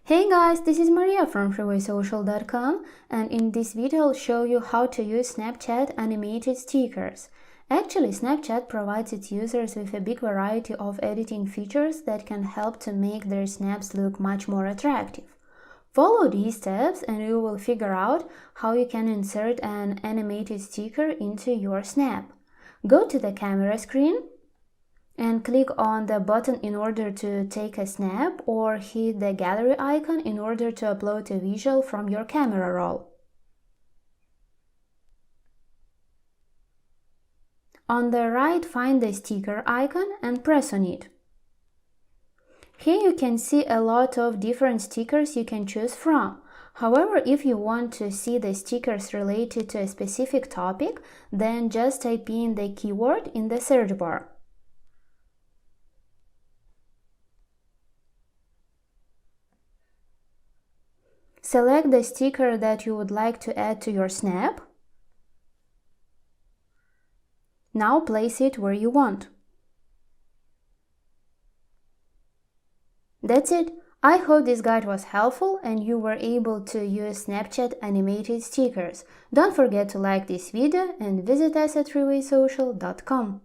Hey guys, this is Maria from freewaysocial.com, and in this video I'll show you how to use Snapchat animated stickers. Actually, Snapchat provides its users with a big variety of editing features that can help to make their snaps look much more attractive. Follow these steps and you will figure out how you can insert an animated sticker into your snap. Go to the camera screen and click on the button in order to take a snap, or hit the gallery icon in order to upload a visual from your camera roll. On the right, find the sticker icon and press on it. Here you can see a lot of different stickers you can choose from. However, if you want to see the stickers related to a specific topic, then just type in the keyword in the search bar. Select the sticker that you would like to add to your snap. Now place it where you want. That's it. I hope this guide was helpful and you were able to use Snapchat animated stickers. Don't forget to like this video and visit us at freewaysocial.com.